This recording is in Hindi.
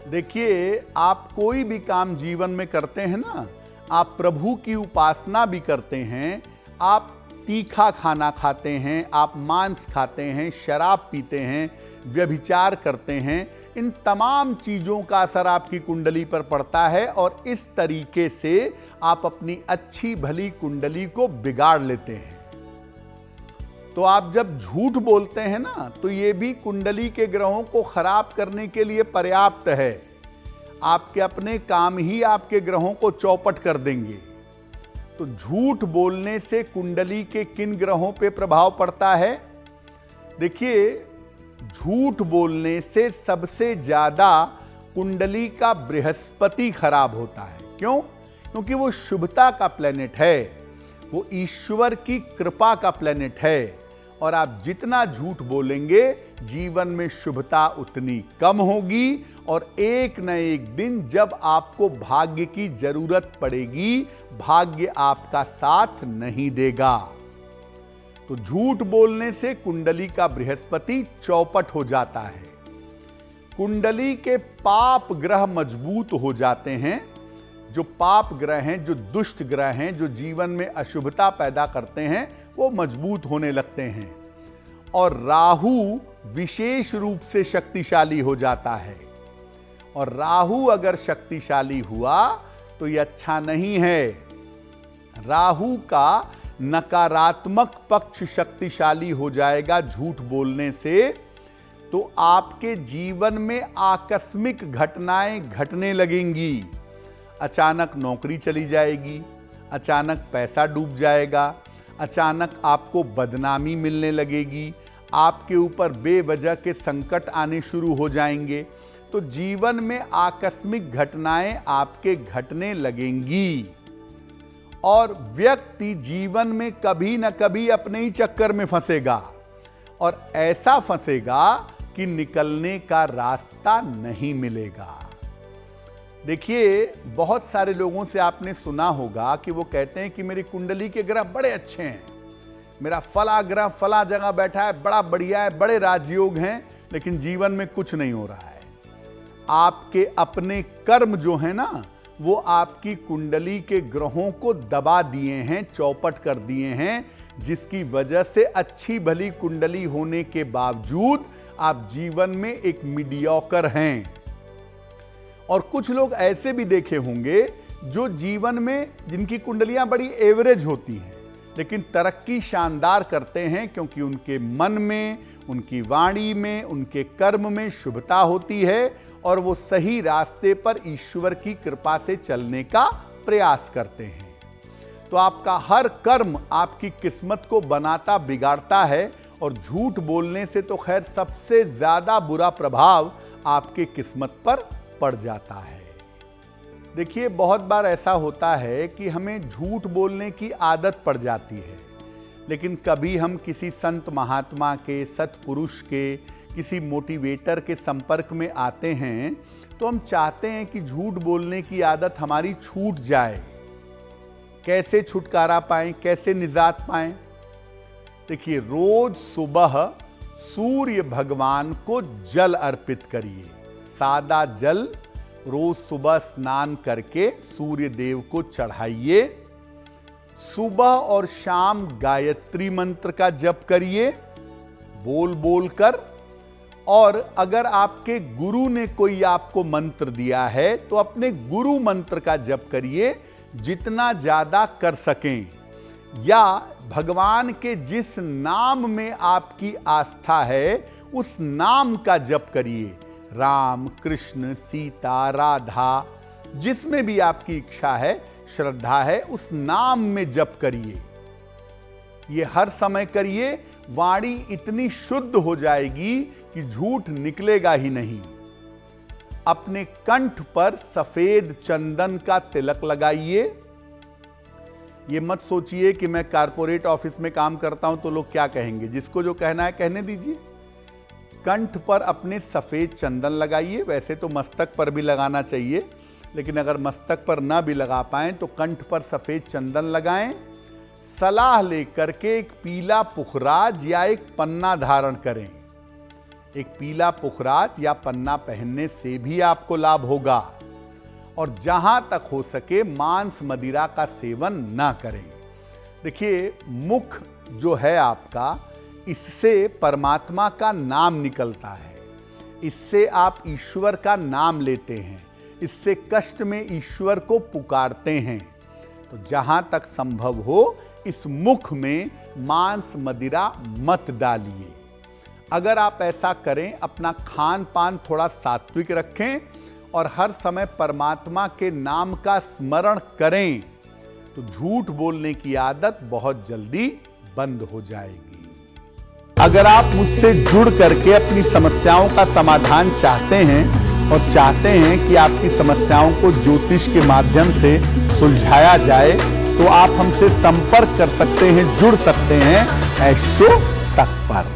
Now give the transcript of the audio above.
देखिए, आप कोई भी काम जीवन में करते हैं ना, आप प्रभु की उपासना भी करते हैं, आप तीखा खाना खाते हैं, आप मांस खाते हैं, शराब पीते हैं, व्यभिचार करते हैं, इन तमाम चीज़ों का असर आपकी कुंडली पर पड़ता है और इस तरीके से आप अपनी अच्छी भली कुंडली को बिगाड़ लेते हैं। तो आप जब झूठ बोलते हैं ना, तो ये भी कुंडली के ग्रहों को खराब करने के लिए पर्याप्त है। आपके अपने काम ही आपके ग्रहों को चौपट कर देंगे। तो झूठ बोलने से कुंडली के किन ग्रहों पे प्रभाव पड़ता है? देखिए, झूठ बोलने से सबसे ज्यादा कुंडली का बृहस्पति खराब होता है। क्यों? क्योंकि वो शुभता का प्लेनेट है, वो ईश्वर की कृपा का प्लेनेट है और आप जितना झूठ बोलेंगे जीवन में शुभता उतनी कम होगी और एक न एक दिन जब आपको भाग्य की जरूरत पड़ेगी, भाग्य आपका साथ नहीं देगा। तो झूठ बोलने से कुंडली का बृहस्पति चौपट हो जाता है। कुंडली के पाप ग्रह मजबूत हो जाते हैं। जो पाप ग्रह हैं, जो दुष्ट ग्रह हैं, जो जीवन में अशुभता पैदा करते हैं, वो मजबूत होने लगते हैं और राहु विशेष रूप से शक्तिशाली हो जाता है। और राहु अगर शक्तिशाली हुआ तो ये अच्छा नहीं है। राहु का नकारात्मक पक्ष शक्तिशाली हो जाएगा झूठ बोलने से, तो आपके जीवन में आकस्मिक घटनाएं घटने लगेंगी। अचानक नौकरी चली जाएगी, अचानक पैसा डूब जाएगा, अचानक आपको बदनामी मिलने लगेगी, आपके ऊपर बेवजह के संकट आने शुरू हो जाएंगे। तो जीवन में आकस्मिक घटनाएं आपके घटने लगेंगी और व्यक्ति जीवन में कभी न कभी अपने ही चक्कर में फंसेगा और ऐसा फंसेगा कि निकलने का रास्ता नहीं मिलेगा। देखिए, बहुत सारे लोगों से आपने सुना होगा कि वो कहते हैं कि मेरी कुंडली के ग्रह बड़े अच्छे हैं, मेरा फला ग्रह फला जगह बैठा है, बड़ा बढ़िया है, बड़े राजयोग हैं, लेकिन जीवन में कुछ नहीं हो रहा है। आपके अपने कर्म जो है ना, वो आपकी कुंडली के ग्रहों को दबा दिए हैं, चौपट कर दिए हैं, जिसकी वजह से अच्छी भली कुंडली होने के बावजूद आप जीवन में एक मीडियोकर हैं। और कुछ लोग ऐसे भी देखे होंगे जो जीवन में जिनकी कुंडलियां बड़ी एवरेज होती हैं, लेकिन तरक्की शानदार करते हैं क्योंकि उनके मन में, उनकी वाणी में, उनके कर्म में शुभता होती है और वो सही रास्ते पर ईश्वर की कृपा से चलने का प्रयास करते हैं। तो आपका हर कर्म आपकी किस्मत को बनाता बिगाड़ता है और झूठ बोलने से तो खैर सबसे ज्यादा बुरा प्रभाव आपके किस्मत पर पड़ जाता है। देखिए, बहुत बार ऐसा होता है कि हमें झूठ बोलने की आदत पड़ जाती है, लेकिन कभी हम किसी संत महात्मा के, सत्पुरुष के, किसी मोटिवेटर के संपर्क में आते हैं तो हम चाहते हैं कि झूठ बोलने की आदत हमारी छूट जाए। कैसे छुटकारा पाएं, कैसे निजात पाएं? देखिए, रोज सुबह सूर्य भगवान को जल अर्पित करिए। सादा जल रोज सुबह स्नान करके सूर्य देव को चढ़ाइए। सुबह और शाम गायत्री मंत्र का जप करिए बोल बोल कर। और अगर आपके गुरु ने कोई आपको मंत्र दिया है तो अपने गुरु मंत्र का जप करिए जितना ज्यादा कर सकें, या भगवान के जिस नाम में आपकी आस्था है उस नाम का जप करिए। राम, कृष्ण, सीता, राधा, जिसमें भी आपकी इच्छा है, श्रद्धा है, उस नाम में जप करिए। ये हर समय करिए। वाणी इतनी शुद्ध हो जाएगी कि झूठ निकलेगा ही नहीं। अपने कंठ पर सफेद चंदन का तिलक लगाइए। ये मत सोचिए कि मैं कारपोरेट ऑफिस में काम करता हूं तो लोग क्या कहेंगे। जिसको जो कहना है कहने दीजिए। कंठ पर अपने सफेद चंदन लगाइए। वैसे तो मस्तक पर भी लगाना चाहिए, लेकिन अगर मस्तक पर ना भी लगा पाएं तो कंठ पर सफेद चंदन लगाएं। सलाह लेकर के एक पीला पुखराज या एक पन्ना धारण करें। एक पीला पुखराज या पन्ना पहनने से भी आपको लाभ होगा। और जहां तक हो सके मांस मदिरा का सेवन ना करें। देखिए, मुख जो है आपका, इससे परमात्मा का नाम निकलता है, इससे आप ईश्वर का नाम लेते हैं, इससे कष्ट में ईश्वर को पुकारते हैं। तो जहां तक संभव हो इस मुख में मांस मदिरा मत डालिए। अगर आप ऐसा करें, अपना खान पान थोड़ा सात्विक रखें और हर समय परमात्मा के नाम का स्मरण करें, तो झूठ बोलने की आदत बहुत जल्दी बंद हो जाएगी। अगर आप मुझसे जुड़ करके अपनी समस्याओं का समाधान चाहते हैं और चाहते हैं कि आपकी समस्याओं को ज्योतिष के माध्यम से सुलझाया जाए, तो आप हमसे संपर्क कर सकते हैं, जुड़ सकते हैं एस्ट्रो तक पर।